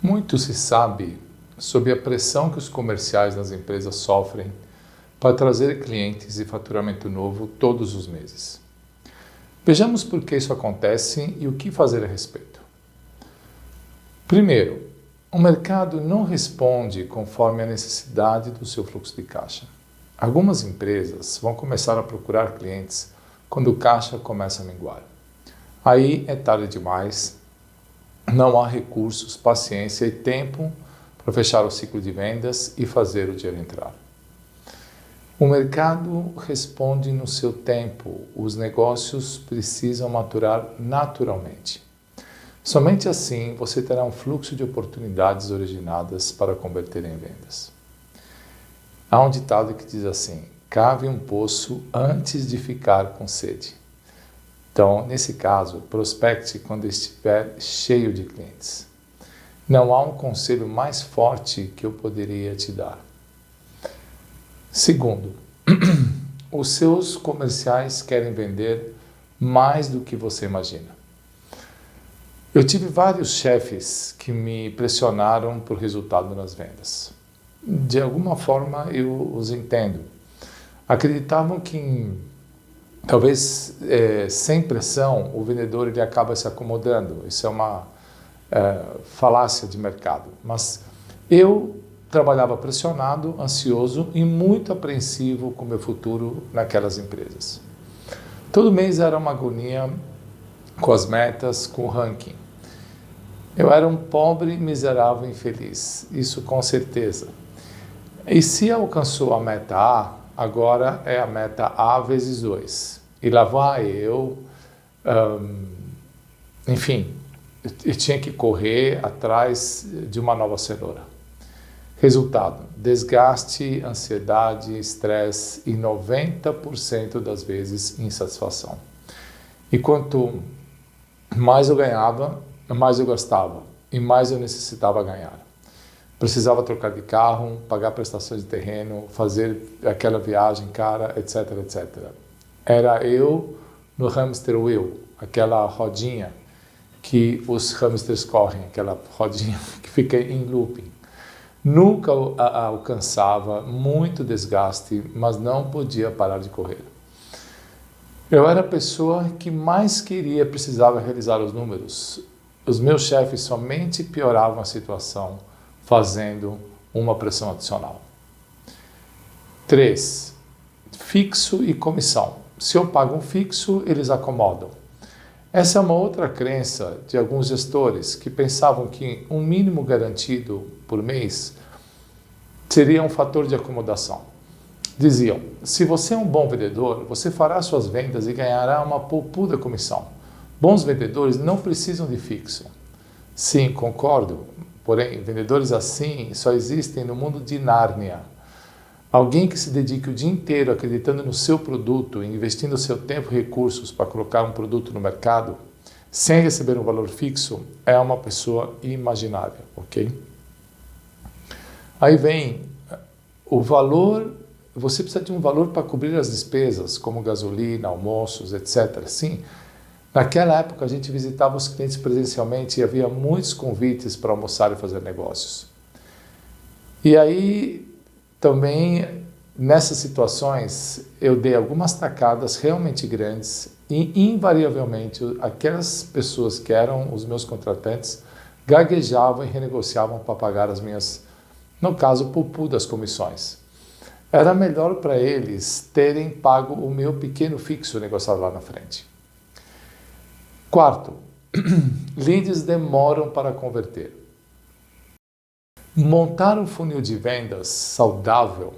Muito se sabe sobre a pressão que os comerciais nas empresas sofrem para trazer clientes e faturamento novo todos os meses. Vejamos por que isso acontece e o que fazer a respeito. Primeiro, o mercado não responde conforme a necessidade do seu fluxo de caixa. Algumas empresas vão começar a procurar clientes quando o caixa começa a minguar. Aí é tarde demais, não há recursos, paciência e tempo para fechar o ciclo de vendas e fazer o dinheiro entrar. O mercado responde no seu tempo, os negócios precisam maturar naturalmente. Somente assim você terá um fluxo de oportunidades originadas para converter em vendas. Há um ditado que diz assim: cave um poço antes de ficar com sede. Então, nesse caso, prospecte quando estiver cheio de clientes. Não há um conselho mais forte que eu poderia te dar. Segundo, os seus comerciais querem vender mais do que você imagina. Eu tive vários chefes que me pressionaram por resultado nas vendas. De alguma forma eu os entendo. Acreditavam que talvez sem pressão o vendedor ele acaba se acomodando. Isso é uma falácia de mercado. Mas eu trabalhava pressionado, ansioso e muito apreensivo com o meu futuro naquelas empresas. Todo mês era uma agonia com as metas, com o ranking. Eu era um pobre, miserável e infeliz, isso com certeza. E se alcançou a meta A, agora é a meta A vezes 2. E lá vai eu, enfim, eu tinha que correr atrás de uma nova cenoura. Resultado, desgaste, ansiedade, estresse e 90% das vezes insatisfação. E quanto mais eu ganhava, mais eu gastava e mais eu necessitava ganhar. Precisava trocar de carro, pagar prestações de terreno, fazer aquela viagem cara, etc, etc. Era eu no hamster wheel, aquela rodinha que os hamsters correm, aquela rodinha que fica em looping. Nunca alcançava, muito desgaste, mas não podia parar de correr. Eu era a pessoa que mais precisava realizar os números. Os meus chefes somente pioravam a situação, fazendo uma pressão adicional. 3. Fixo e comissão. Se eu pago um fixo, eles acomodam. Essa é uma outra crença de alguns gestores que pensavam que um mínimo garantido por mês seria um fator de acomodação. Diziam, se você é um bom vendedor, você fará suas vendas e ganhará uma poupuda comissão. Bons vendedores não precisam de fixo. Sim, concordo. Porém, vendedores assim só existem no mundo de Nárnia. Alguém que se dedique o dia inteiro acreditando no seu produto, investindo seu tempo e recursos para colocar um produto no mercado, sem receber um valor fixo, é uma pessoa imaginária, ok? Aí vem o valor, você precisa de um valor para cobrir as despesas, como gasolina, almoços, etc. Sim, naquela época a gente visitava os clientes presencialmente e havia muitos convites para almoçar e fazer negócios. E aí também nessas situações eu dei algumas tacadas realmente grandes e invariavelmente aquelas pessoas que eram os meus contratantes gaguejavam e renegociavam para pagar as minhas, no caso, poupudas comissões. Era melhor para eles terem pago o meu pequeno fixo negociado lá na frente. 4. Leads demoram para converter. Montar um funil de vendas saudável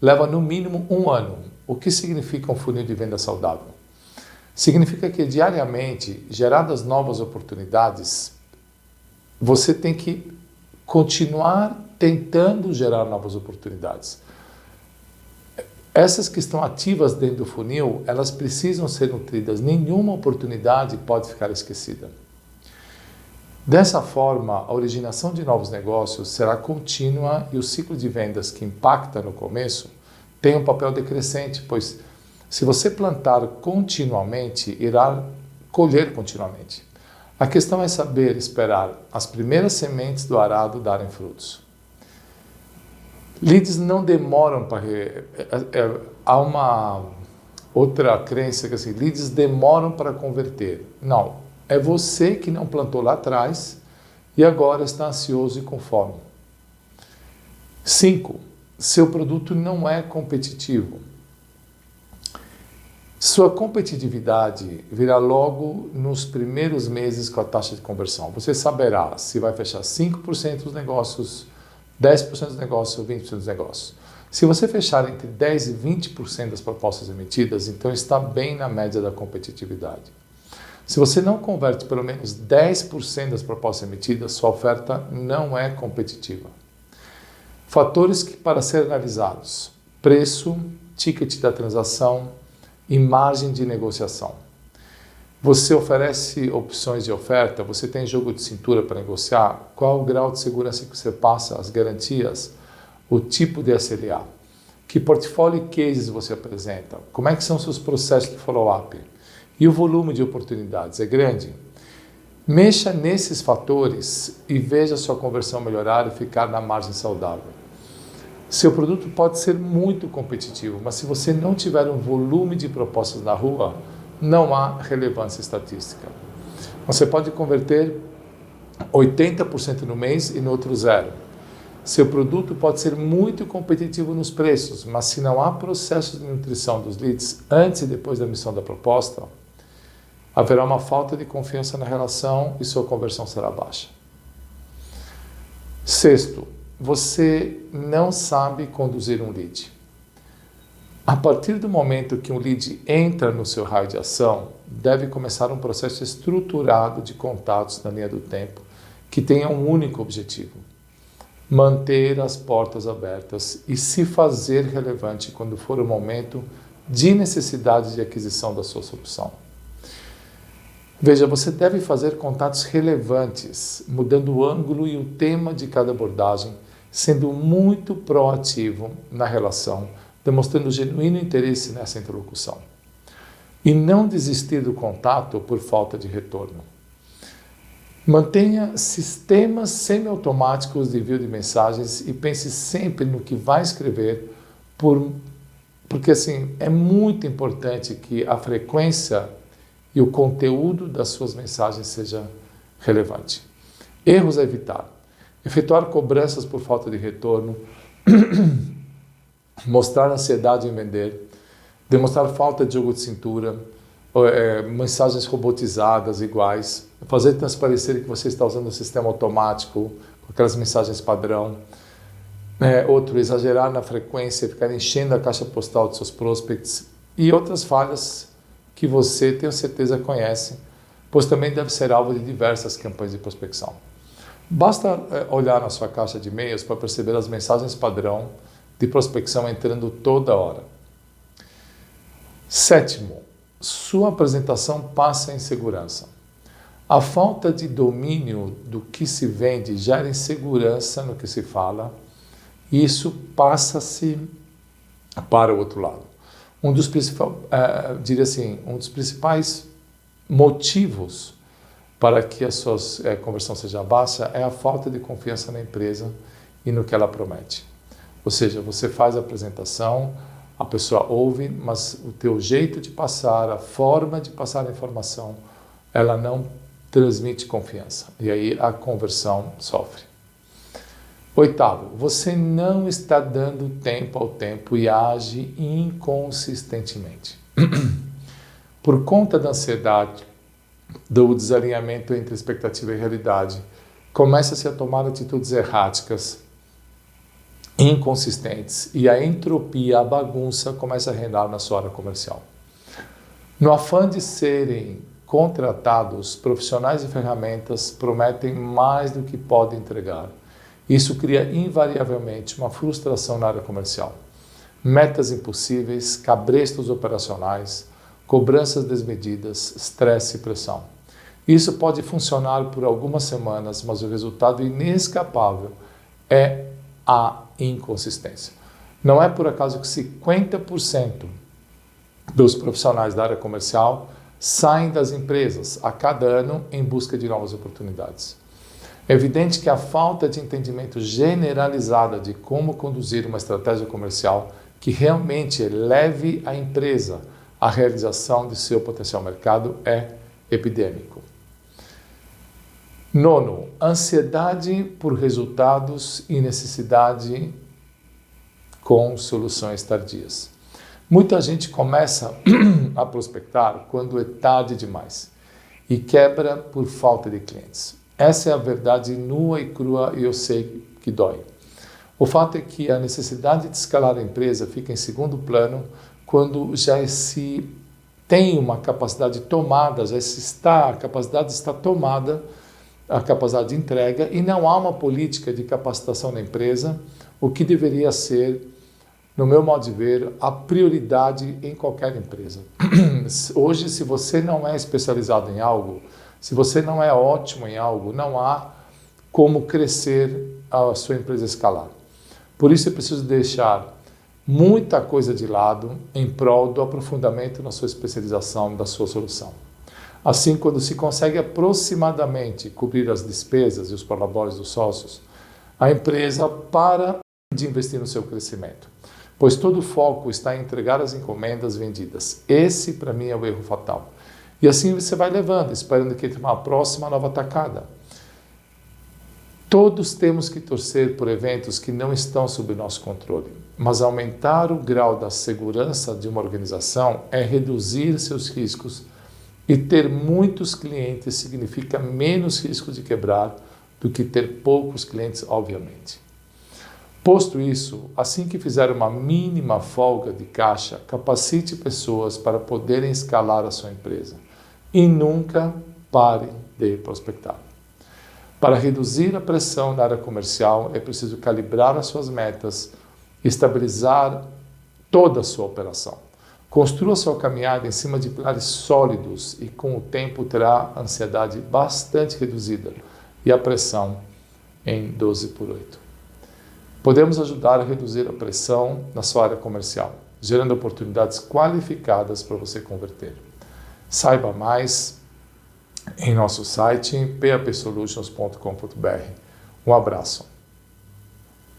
leva no mínimo 1 ano. O que significa um funil de vendas saudável? Significa que diariamente, geradas novas oportunidades, você tem que continuar tentando gerar novas oportunidades. Essas que estão ativas dentro do funil, elas precisam ser nutridas. Nenhuma oportunidade pode ficar esquecida. Dessa forma, a originação de novos negócios será contínua e o ciclo de vendas que impacta no começo tem um papel decrescente, pois se você plantar continuamente, irá colher continuamente. A questão é saber esperar as primeiras sementes do arado darem frutos. Leads não demoram para... Há uma outra crença que assim, leads demoram para converter. Não, é você que não plantou lá atrás e agora está ansioso e com fome. 5. Seu produto não é competitivo. Sua competitividade virá logo nos primeiros meses com a taxa de conversão. Você saberá se vai fechar 5% dos negócios, 10% dos negócios ou 20% dos negócios. Se você fechar entre 10% e 20% das propostas emitidas, então está bem na média da competitividade. Se você não converte pelo menos 10% das propostas emitidas, sua oferta não é competitiva. Fatores que para ser analisados: preço, ticket da transação e margem de negociação. Você oferece opções de oferta? Você tem jogo de cintura para negociar? Qual o grau de segurança que você passa, as garantias, o tipo de SLA? Que portfólio e cases você apresenta? Como é que são seus processos de follow-up? E o volume de oportunidades é grande? Mexa nesses fatores e veja sua conversão melhorar e ficar na margem saudável. Seu produto pode ser muito competitivo, mas se você não tiver um volume de propostas na rua, não há relevância estatística. Você pode converter 80% no mês e no outro zero. Seu produto pode ser muito competitivo nos preços, mas se não há processo de nutrição dos leads antes e depois da emissão da proposta, haverá uma falta de confiança na relação e sua conversão será baixa. 6. Você não sabe conduzir um lead. A partir do momento que um lead entra no seu raio de ação, deve começar um processo estruturado de contatos na linha do tempo que tenha um único objetivo: manter as portas abertas e se fazer relevante quando for o momento de necessidade de aquisição da sua solução. Veja, você deve fazer contatos relevantes, mudando o ângulo e o tema de cada abordagem, sendo muito proativo na relação, demonstrando genuíno interesse nessa interlocução. E não desistir do contato por falta de retorno. Mantenha sistemas semiautomáticos de envio de mensagens e pense sempre no que vai escrever, porque assim, é muito importante que a frequência e o conteúdo das suas mensagens seja relevante. Erros a evitar: efetuar cobranças por falta de retorno, mostrar ansiedade em vender, demonstrar falta de jogo de cintura, mensagens robotizadas iguais, fazer transparecer que você está usando um sistema automático, com aquelas mensagens padrão. Outro, exagerar na frequência, ficar enchendo a caixa postal de seus prospects, e outras falhas que você, tenho certeza, conhece, pois também deve ser alvo de diversas campanhas de prospecção. Basta olhar na sua caixa de e-mails para perceber as mensagens padrão de prospecção entrando toda hora. 7. Sua apresentação passa insegurança. A falta de domínio do que se vende gera insegurança no que se fala, e isso passa-se para o outro lado. Um dos principais motivos para que a sua conversão seja baixa é a falta de confiança na empresa e no que ela promete. Ou seja, você faz a apresentação, a pessoa ouve, mas o teu jeito de passar, a forma de passar a informação, ela não transmite confiança. E aí a conversão sofre. 8. Você não está dando tempo ao tempo e age inconsistentemente. Por conta da ansiedade, do desalinhamento entre expectativa e realidade, começa-se a tomar atitudes erráticas, inconsistentes, e a entropia, a bagunça começa a reinar na sua área comercial. No afã de serem contratados, profissionais e ferramentas prometem mais do que podem entregar. Isso cria invariavelmente uma frustração na área comercial. Metas impossíveis, cabrestos operacionais, cobranças desmedidas, estresse e pressão. Isso pode funcionar por algumas semanas, mas o resultado inescapável é a inconsistência. Não é por acaso que 50% dos profissionais da área comercial saem das empresas a cada ano em busca de novas oportunidades. É evidente que a falta de entendimento generalizada de como conduzir uma estratégia comercial que realmente eleve a empresa à realização de seu potencial mercado é epidêmico. Nono, ansiedade por resultados e necessidade com soluções tardias. Muita gente começa a prospectar quando é tarde demais e quebra por falta de clientes. Essa é a verdade nua e crua e eu sei que dói. O fato é que a necessidade de escalar a empresa fica em segundo plano quando já se tem uma capacidade tomada, a capacidade está tomada, a capacidade de entrega, e não há uma política de capacitação na empresa, o que deveria ser, no meu modo de ver, a prioridade em qualquer empresa. Hoje, se você não é especializado em algo, se você não é ótimo em algo, não há como crescer a sua empresa escalar. Por isso, é preciso deixar muita coisa de lado em prol do aprofundamento na sua especialização, da sua solução. Assim, quando se consegue aproximadamente cobrir as despesas e os prolabores dos sócios, a empresa para de investir no seu crescimento, pois todo o foco está em entregar as encomendas vendidas. Esse, para mim, é o erro fatal. E assim você vai levando, esperando que tenha uma próxima nova tacada. Todos temos que torcer por eventos que não estão sob nosso controle, mas aumentar o grau da segurança de uma organização é reduzir seus riscos, e ter muitos clientes significa menos risco de quebrar do que ter poucos clientes, obviamente. Posto isso, assim que fizer uma mínima folga de caixa, capacite pessoas para poderem escalar a sua empresa e nunca pare de prospectar. Para reduzir a pressão na área comercial, é preciso calibrar as suas metas, estabilizar toda a sua operação. Construa sua caminhada em cima de pilares sólidos e com o tempo terá a ansiedade bastante reduzida e a pressão em 12/8. Podemos ajudar a reduzir a pressão na sua área comercial, gerando oportunidades qualificadas para você converter. Saiba mais em nosso site papsolutions.com.br. Um abraço.